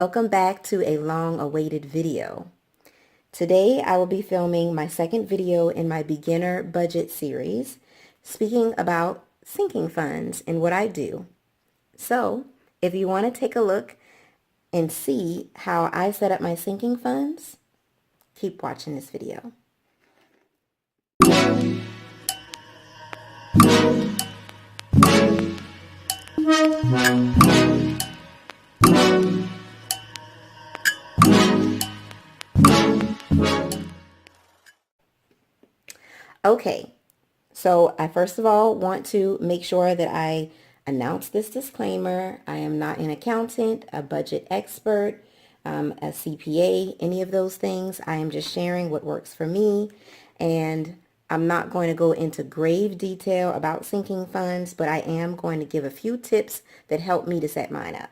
Welcome back to a long-awaited video. Today I will be filming my second video in my beginner budget series, speaking about sinking funds and what I do. So, if you want to take a look and see how I set up my sinking funds, keep watching this video. Okay, so I first of all want to make sure that I announce this disclaimer. I am not an accountant, a budget expert, a CPA, any of those things. I am just sharing what works for me, and I'm not going to go into grave detail about sinking funds, but I am going to give a few tips that help me to set mine up.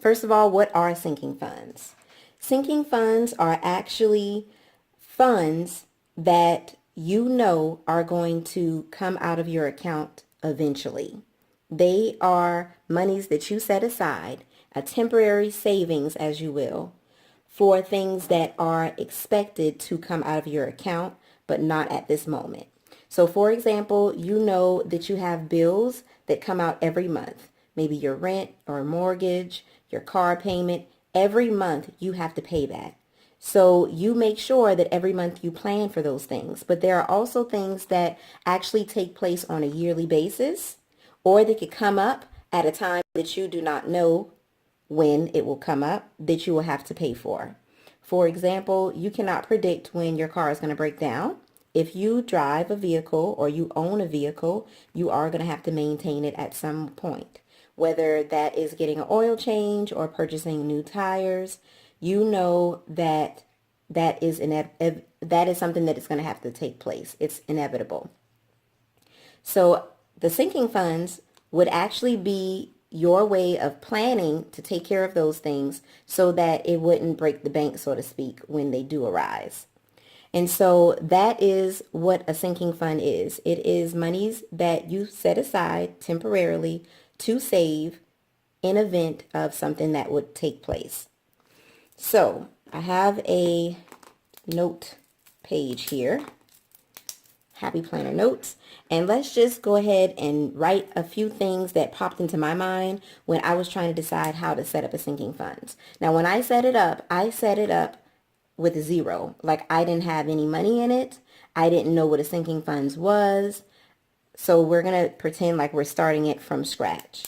First of all, what are sinking funds? Sinking funds are actually funds that you know are going to come out of your account eventually. They are monies that you set aside, a temporary savings, as you will, for things that are expected to come out of your account, but not at this moment. So for example, you know that you have bills that come out every month, maybe your rent or mortgage, your car payment. Every month you have to pay that. So you make sure that every month you plan for those things. But there are also things that actually take place on a yearly basis, or they could come up at a time that you do not know when it will come up, that you will have to pay for. For example, you cannot predict when your car is going to break down. If you drive a vehicle or you own a vehicle, you are going to have to maintain it at some point. Whether that is getting an oil change or purchasing new tires, you know that that is something that is going to have to take place. It's inevitable. So the sinking funds would actually be your way of planning to take care of those things so that it wouldn't break the bank, so to speak, when they do arise. And so that is what a sinking fund is. It is monies that you set aside temporarily to save in event of something that would take place. So I have a note page here, Happy Planner Notes, and let's just go ahead and write a few things that popped into my mind when I was trying to decide how to set up a sinking funds. Now, when I set it up with zero. Like, I didn't have any money in it. I didn't know what a sinking funds was. So we're going to pretend like we're starting it from scratch.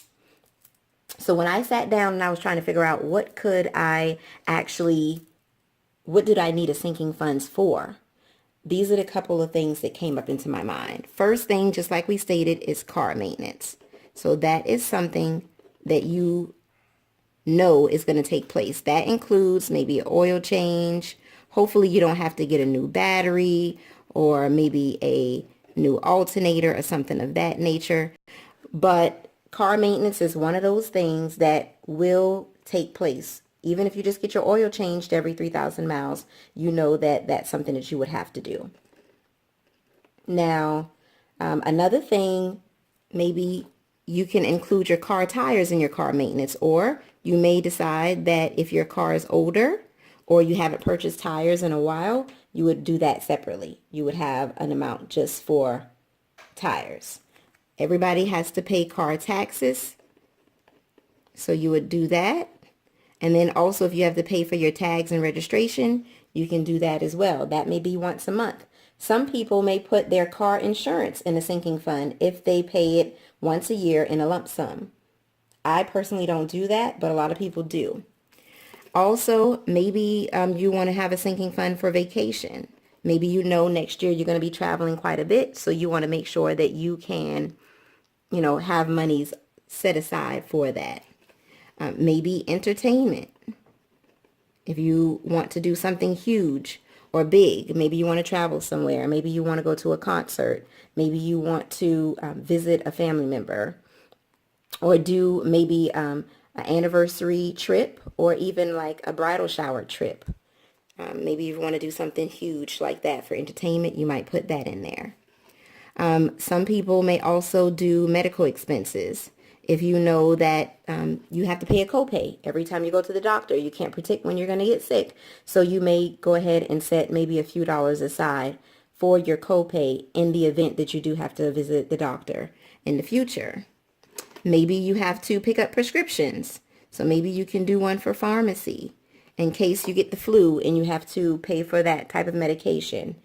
So when I sat down and I was trying to figure out what did I need a sinking funds for? These are the couple of things that came up into my mind. First thing, just like we stated, is car maintenance. So that is something that you know is going to take place. That includes maybe an oil change. Hopefully you don't have to get a new battery or maybe a new alternator or something of that nature. But car maintenance is one of those things that will take place. Even if you just get your oil changed every 3,000 miles, you know that that's something that you would have to do. Now, another thing, maybe you can include your car tires in your car maintenance, or you may decide that if your car is older or you haven't purchased tires in a while, you would do that separately. You would have an amount just for tires. Everybody has to pay car taxes, so you would do that. And then also if you have to pay for your tags and registration, you can do that as well. That may be once a month. Some people may put their car insurance in a sinking fund if they pay it once a year in a lump sum. I personally don't do that, but a lot of people do. Also, maybe you want to have a sinking fund for vacation. Maybe you know next year you're going to be traveling quite a bit, so you want to make sure that you can, have monies set aside for that. Maybe entertainment. If you want to do something huge or big, maybe you want to travel somewhere. Maybe you want to go to a concert. Maybe you want to visit a family member, or do maybe an anniversary trip, or even like a bridal shower trip. Maybe you want to do something huge like that for entertainment. You might put that in there. Some people may also do medical expenses. If you know that you have to pay a copay every time you go to the doctor, you can't predict when you're going to get sick. So you may go ahead and set maybe a few dollars aside for your copay in the event that you do have to visit the doctor in the future. Maybe you have to pick up prescriptions. So maybe you can do one for pharmacy in case you get the flu and you have to pay for that type of medication.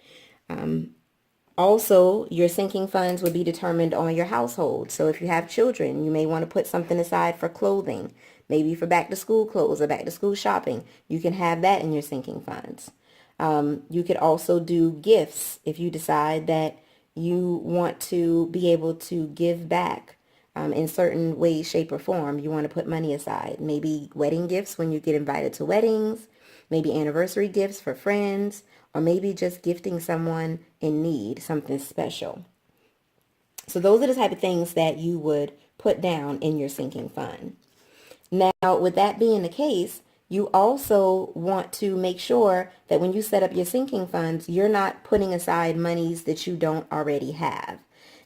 Also, your sinking funds would be determined on your household. So if you have children, you may want to put something aside for clothing, maybe for back to school clothes or back to school shopping. You can have that in your sinking funds. You could also do gifts if you decide that you want to be able to give back in certain ways, shape, or form. You want to put money aside. Maybe wedding gifts when you get invited to weddings, maybe anniversary gifts for friends, or maybe just gifting someone in need something special. So those are the type of things that you would put down in your sinking fund. Now, with that being the case, you also want to make sure that when you set up your sinking funds, you're not putting aside monies that you don't already have.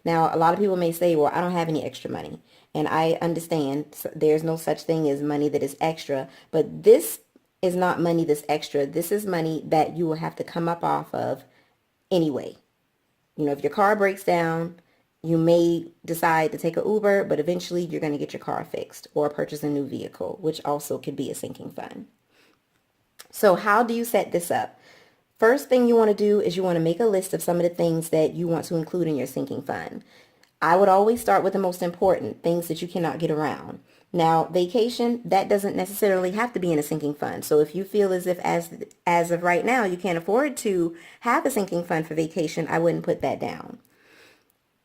Now, a lot of people may say, well, I don't have any extra money. And I understand there's no such thing as money that is extra, but this is not money that's extra. This is money that you will have to come up off of anyway. You know, if your car breaks down, you may decide to take an Uber, but eventually you're going to get your car fixed or purchase a new vehicle, which also could be a sinking fund. So how do you set this up? First thing you want to do is you want to make a list of some of the things that you want to include in your sinking fund. I would always start with the most important things that you cannot get around. Now, vacation, that doesn't necessarily have to be in a sinking fund. So if you feel as if as of right now you can't afford to have a sinking fund for vacation, I wouldn't put that down.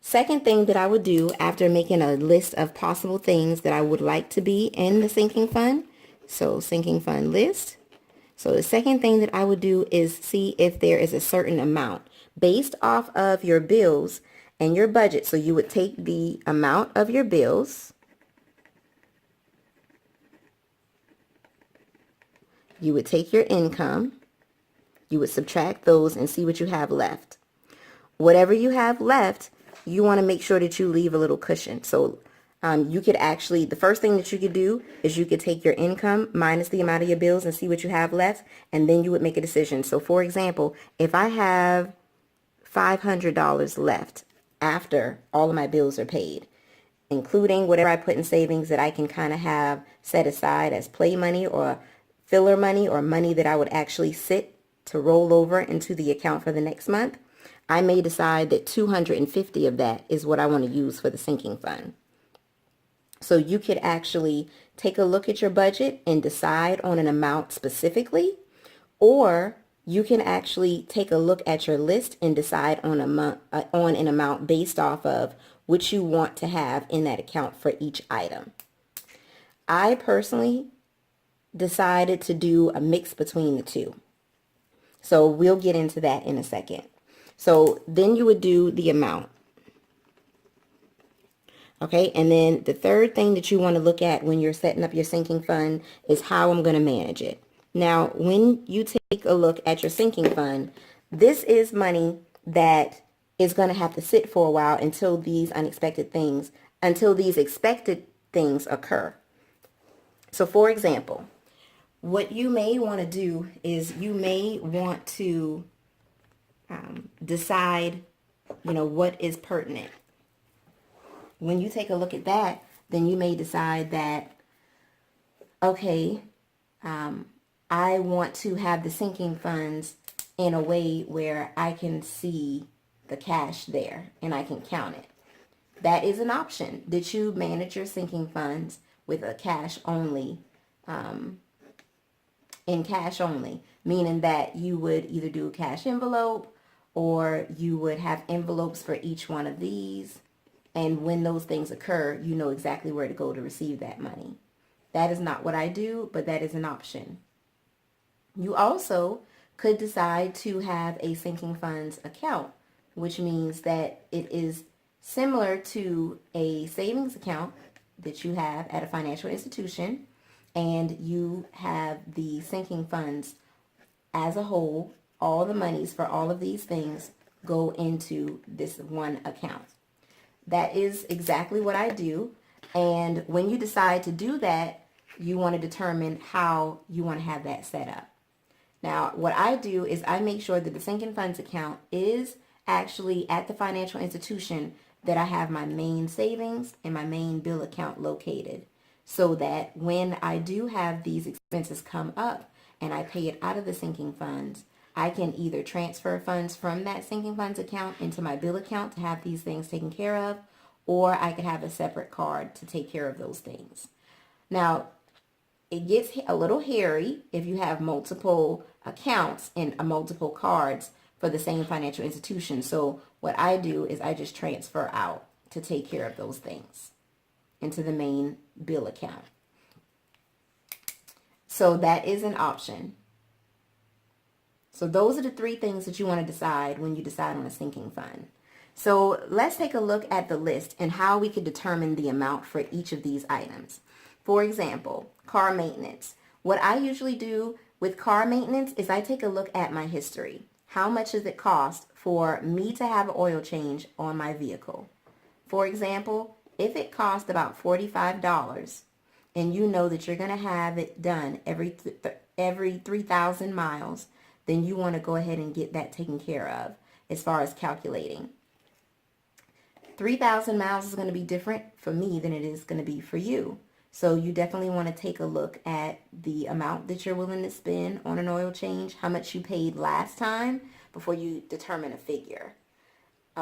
Second thing that I would do after making a list of possible things that I would like to be in the sinking fund, so sinking fund list. So the second thing that I would do is see if there is a certain amount based off of your bills and your budget. So you would take the amount of your bills, you would take your income, you would subtract those and see what you have left. Whatever you have left, you want to make sure that you leave a little cushion. So you could actually, the first thing that you could do is you could take your income minus the amount of your bills and see what you have left, and then you would make a decision. So for example, if I have $500 left after all of my bills are paid, including whatever I put in savings that I can kind of have set aside as play money or filler money or money that I would actually sit to roll over into the account for the next month, I may decide that 250 of that is what I want to use for the sinking fund. So you could actually take a look at your budget and decide on an amount specifically, or you can actually take a look at your list and decide on an amount based off of what you want to have in that account for each item. I personally decided to do a mix between the two. So we'll get into that in a second. So then you would do the amount. Okay, and then the third thing that you want to look at when you're setting up your sinking fund is how I'm going to manage it. Now, when you take a look at your sinking fund, this is money that is going to have to sit for a while until these expected things occur. So for example, what you may want to do is you may want to decide, what is pertinent. When you take a look at that, then you may decide that, okay, I want to have the sinking funds in a way where I can see the cash there and I can count it. That is an option, that you manage your sinking funds with a cash only, in cash only, meaning that you would either do a cash envelope or you would have envelopes for each one of these. And when those things occur, you know exactly where to go to receive that money. That is not what I do, but that is an option. You also could decide to have a sinking funds account, which means that it is similar to a savings account that you have at a financial institution, and you have the sinking funds as a whole. All the monies for all of these things go into this one account. That is exactly what I do. And when you decide to do that, you want to determine how you want to have that set up. Now, what I do is I make sure that the sinking funds account is actually at the financial institution that I have my main savings and my main bill account located, so that when I do have these expenses come up and I pay it out of the sinking funds, I can either transfer funds from that sinking funds account into my bill account to have these things taken care of, or I could have a separate card to take care of those things. Now, it gets a little hairy if you have multiple accounts and multiple cards for the same financial institution. So what I do is I just transfer out to take care of those things into the main bill account. So that is an option. So those are the three things that you want to decide when you decide on a sinking fund. So let's take a look at the list and how we could determine the amount for each of these items. For example, car maintenance. What I usually do with car maintenance is I take a look at my history. How much does it cost for me to have an oil change on my vehicle? For example, if it cost about $45 and you know that you're going to have it done every 3,000 miles, then you want to go ahead and get that taken care of as far as calculating. 3,000 miles is going to be different for me than it is going to be for you. So you definitely want to take a look at the amount that you're willing to spend on an oil change, how much you paid last time before you determine a figure.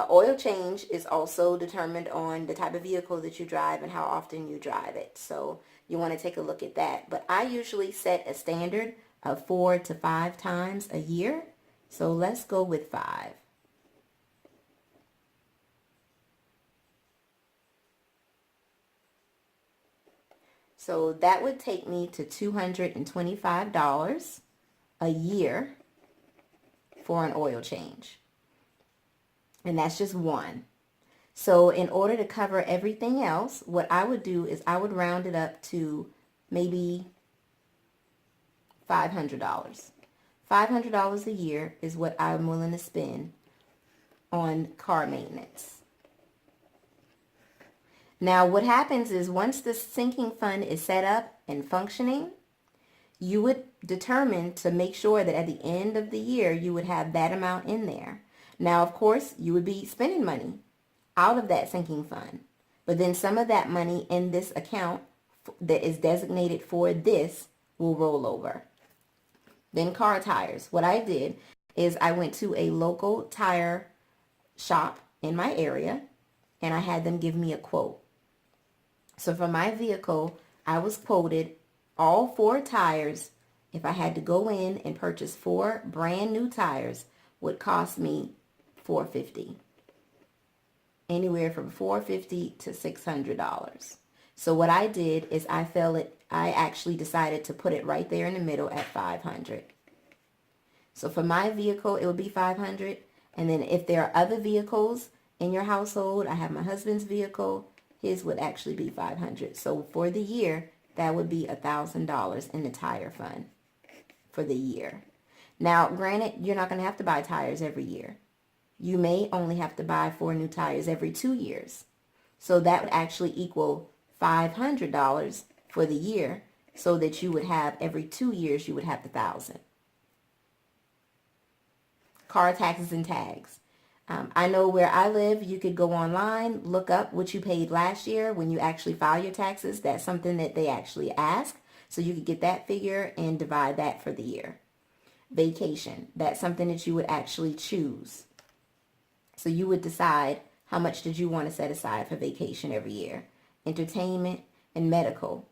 Oil change is also determined on the type of vehicle that you drive and how often you drive it. So you want to take a look at that. But I usually set a standard of 4 to 5 times a year. So let's go with 5. So that would take me to $225 a year for an oil change. And that's just one. So in order to cover everything else, what I would do is I would round it up to maybe $500. $500 a year is what I'm willing to spend on car maintenance. Now, what happens is once the sinking fund is set up and functioning, you would determine to make sure that at the end of the year, you would have that amount in there. Now, of course, you would be spending money out of that sinking fund. But then some of that money in this account that is designated for this will roll over. Then car tires. What I did is I went to a local tire shop in my area and I had them give me a quote. So for my vehicle, I was quoted all 4 tires. If I had to go in and purchase 4 brand new tires, would cost me $450. Anywhere from $450 to $600. So what I did is I actually decided to put it right there in the middle at $500. So for my vehicle, it would be $500. And then if there are other vehicles in your household, I have my husband's vehicle, his would actually be $500. So for the year, that would be $1,000 in the tire fund for the year. Now, granted, you're not going to have to buy tires every year. You may only have to buy 4 new tires every 2 years. So that would actually equal $500 for the year, so that you would have every 2 years you would have $1,000. Car taxes and tags. I know where I live, you could go online, look up what you paid last year when you actually file your taxes. That's something that they actually ask. So you could get that figure and divide that for the year. Vacation. That's something that you would actually choose. So you would decide how much did you want to set aside for vacation every year. Entertainment and medical.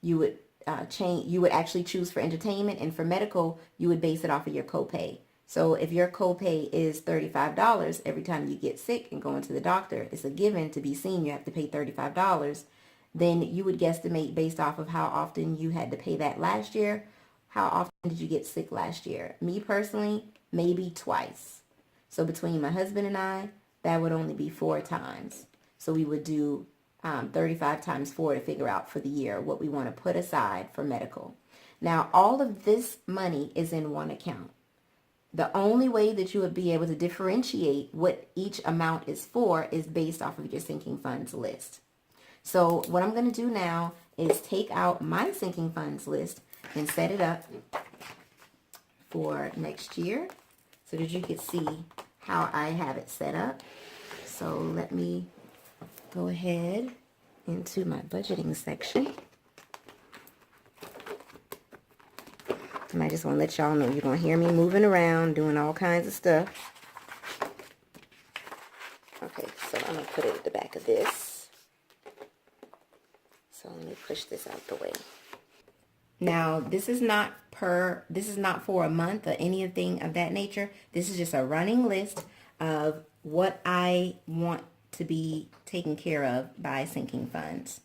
You would actually choose for entertainment, and for medical, you would base it off of your copay. So if your copay is $35 every time you get sick and go into the doctor, it's a given to be seen you have to pay $35, then you would guesstimate based off of how often you had to pay that last year. How often did you get sick last year? Me personally, maybe twice. So between my husband and I, that would only be 4 times. So we would do 35 times 4 to figure out for the year what we want to put aside for medical. Now, all of this money is in one account. The only way that you would be able to differentiate what each amount is for is based off of your sinking funds list. So what I'm going to do now is take out my sinking funds list and set it up for next year so that you can see how I have it set up. So let me go ahead into my budgeting section. And I just want to let y'all know you're going to hear me moving around, doing all kinds of stuff. Okay, so I'm going to put it at the back of this. So let me push this out the way. Now, this is not for a month or anything of that nature. This is just a running list of what I want to be taken care of by sinking funds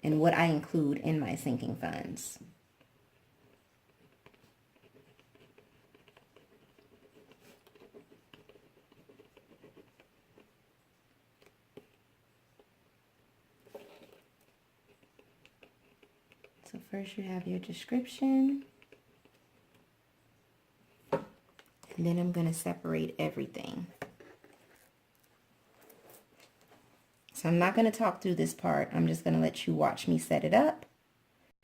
and what I include in my sinking funds. So first you have your description, and then I'm going to separate everything. So I'm not going to talk through this part. I'm just going to let you watch me set it up,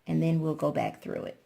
and then we'll go back through it.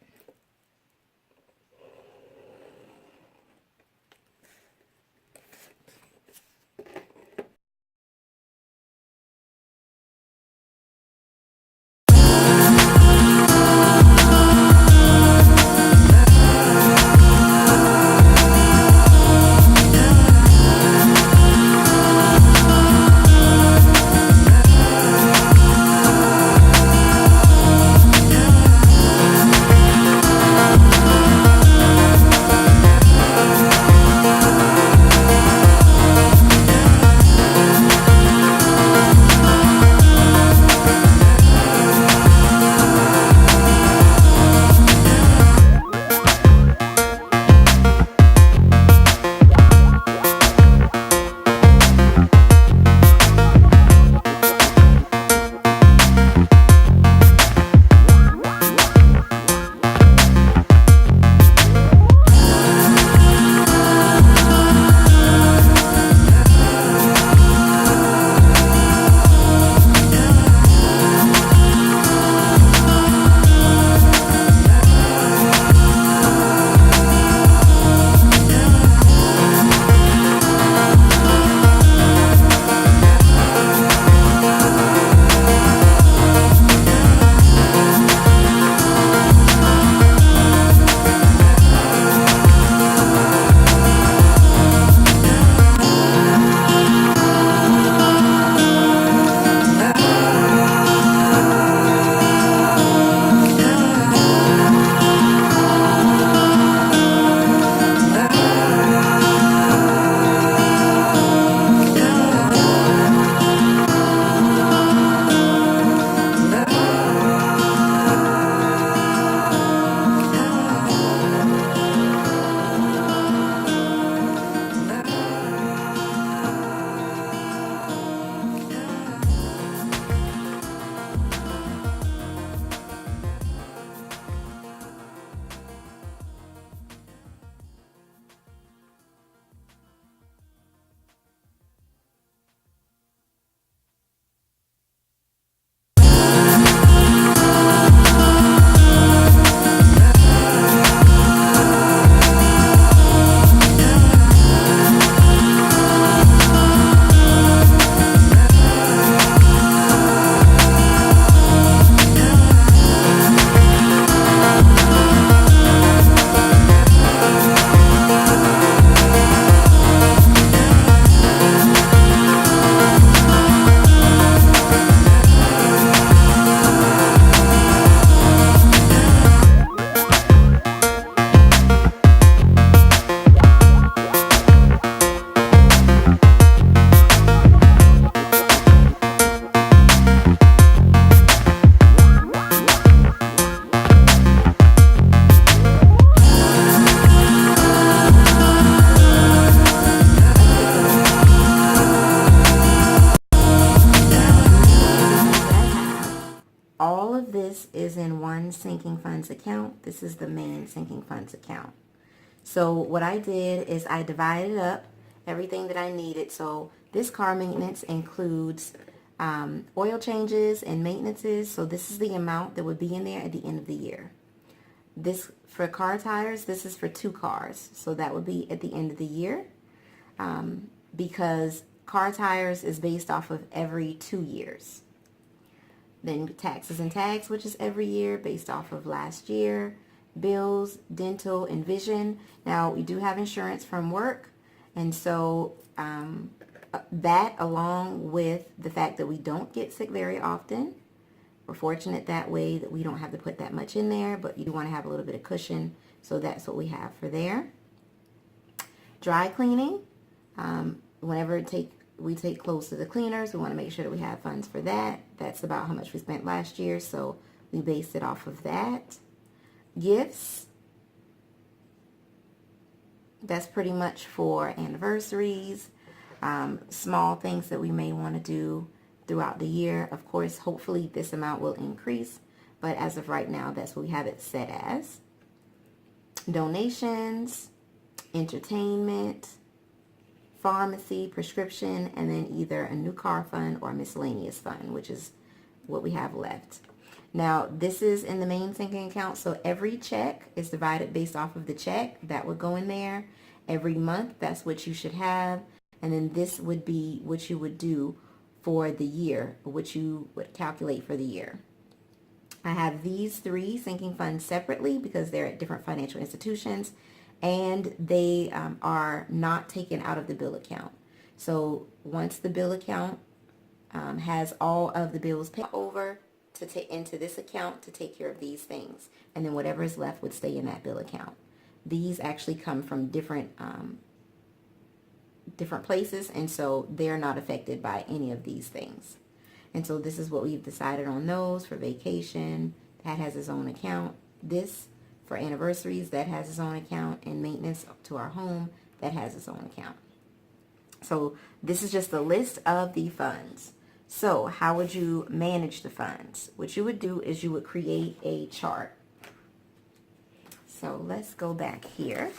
All of this is in one sinking funds account. This is the main sinking funds account. So what I did is I divided up everything that I needed. So this car maintenance includes Oil changes and maintenances. So this is the amount that would be in there at the end of the year. This for car tires, this is for 2 cars. So that would be at the end of the year, because car tires is based off of every 2 years. Then taxes and tags, which is every year based off of last year. Bills, dental, and vision. Now, we do have insurance from work, and so that, along with the fact that we don't get sick very often, we're fortunate that way that we don't have to put that much in there, but you do want to have a little bit of cushion, so that's what we have for there. Dry cleaning, whenever we take clothes to the cleaners, we want to make sure that we have funds for that. That's about how much we spent last year, so we based it off of that. Gifts, that's pretty much for anniversaries, small things that we may want to do throughout the year. Of course, hopefully this amount will increase, but as of right now, that's what we have it set as. Donations, entertainment, pharmacy, prescription, and then either a new car fund or a miscellaneous fund, which is what we have left. Now, this is in the main sinking account, so every check is divided based off of the check. That would go in there. Every month, that's what you should have. And then this would be what you would do for the year, what you would calculate for the year. I have these 3 sinking funds separately because they're at different financial institutions, and they are not taken out of the bill account. So once the bill account has all of the bills paid over to take into this account to take care of these things, and then whatever is left would stay in that bill account. These actually come from different places, and so they're not affected by any of these things. And so this is what we've decided on those. For vacation, that has its own account. This for anniversaries, that has its own account, and maintenance to our home, that has its own account. So this is just a list of the funds. So how would you manage the funds? What you would do is you would create a chart. So let's go back here.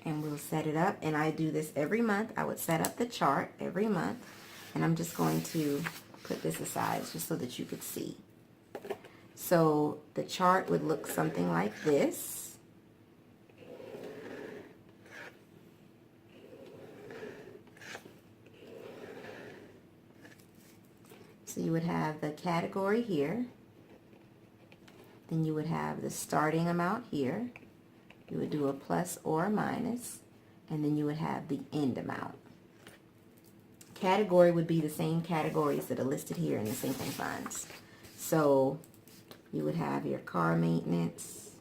And we'll set it up. And I do this every month. I would set up the chart every month. And I'm just going to put this aside just so that you could see. So the chart would look something like this. So you would have the category here. Then you would have the starting amount here. You would do a plus or a minus. And then you would have the end amount. Category would be the same categories that are listed here in the sinking funds. So you would have your car maintenance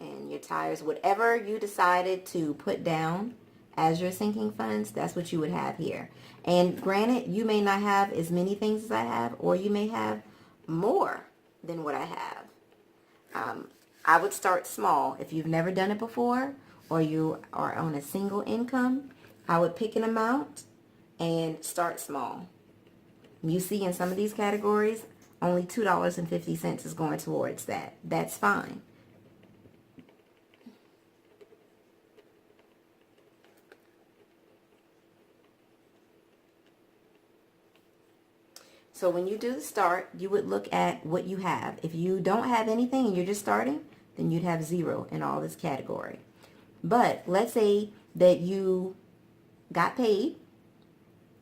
and your tires. Whatever you decided to put down as your sinking funds, that's what you would have here. And granted, you may not have as many things as I have, or you may have more than what I have. I would start small. If you've never done it before, or you are on a single income, I would pick an amount and start small. You see in some of these categories, only $2.50 is going towards that. That's fine. So when you do the start, you would look at what you have. If you don't have anything and you're just starting, then you'd have 0 in all this category. But let's say that you got paid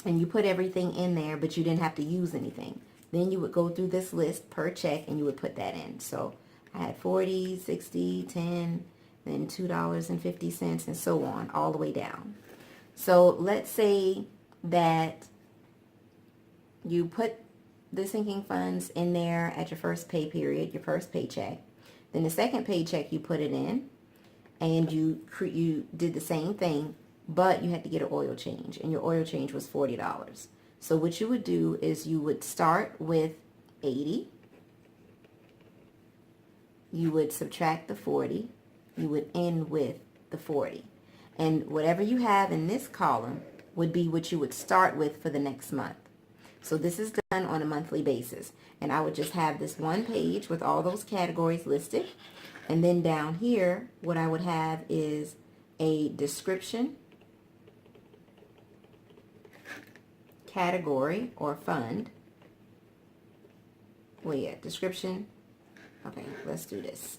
and you put everything in there, but you didn't have to use anything. Then you would go through this list per check and you would put that in. So I had 40, 60, 10, then $2.50, and so on, all the way down. So let's say that you put the sinking funds in there at your first pay period, your first paycheck. Then the second paycheck, you put it in, and you did the same thing, but you had to get an oil change, and your oil change was $40. So what you would do is you would start with 80. You would subtract the 40. You would end with the 40. And whatever you have in this column would be what you would start with for the next month. So this is done on a monthly basis. And I would just have this one page with all those categories listed. And then down here, what I would have is a description, category or fund. Well, yeah, description. Okay, let's do this.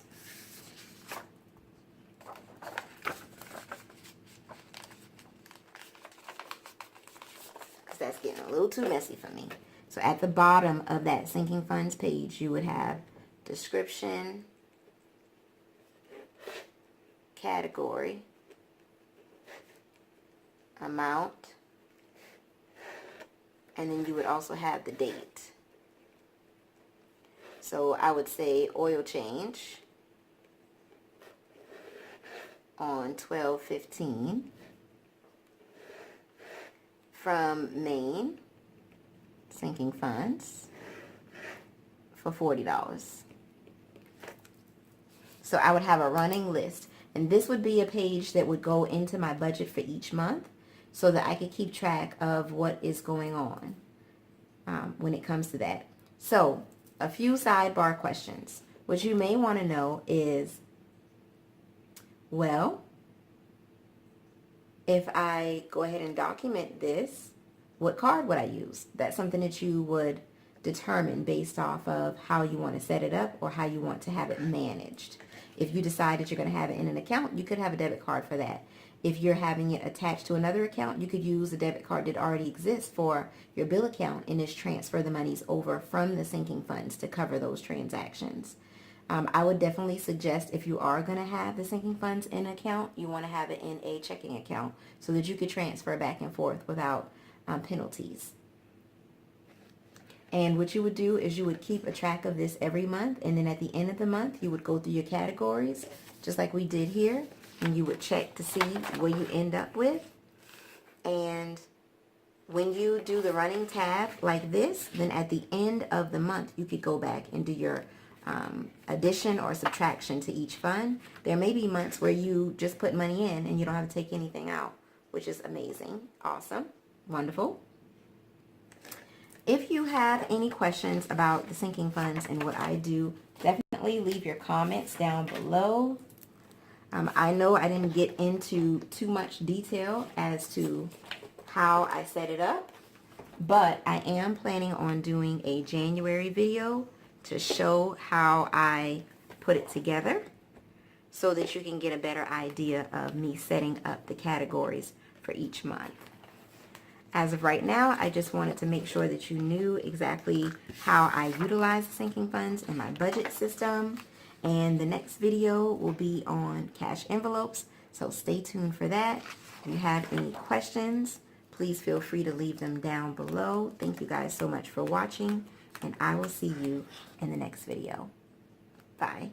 Because that's getting a little too messy for me. So at the bottom of that sinking funds page, you would have description, category, amount, and then you would also have the date. So I would say oil change on 12/15 from Maine, sinking funds for $40. So I would have a running list, and this would be a page that would go into my budget for each month so that I could keep track of what is going on when it comes to that. So a few sidebar questions. What you may want to know is, well, if I go ahead and document this, what card would I use? That's something that you would determine based off of how you want to set it up or how you want to have it managed. If you decide that you're going to have it in an account, you could have a debit card for that. If you're having it attached to another account, you could use a debit card that already exists for your bill account and just transfer the monies over from the sinking funds to cover those transactions. I would definitely suggest, if you are going to have the sinking funds in an account, you want to have it in a checking account so that you could transfer back and forth without penalties. And what you would do is you would keep a track of this every month, and then at the end of the month you would go through your categories just like we did here, and you would check to see where you end up with. And when you do the running tab like this, then at the end of the month you could go back and do your addition or subtraction to each fund. There may be months where you just put money in and you don't have to take anything out, which is amazing, awesome, wonderful. If you have any questions about the sinking funds and what I do, definitely leave your comments down below. I know I didn't get into too much detail as to how I set it up, but I am planning on doing a January video to show how I put it together so that you can get a better idea of me setting up the categories for each month. As of right now, I just wanted to make sure that you knew exactly how I utilize the sinking funds in my budget system. And the next video will be on cash envelopes, so stay tuned for that. If you have any questions, please feel free to leave them down below. Thank you guys so much for watching, and I will see you in the next video. Bye.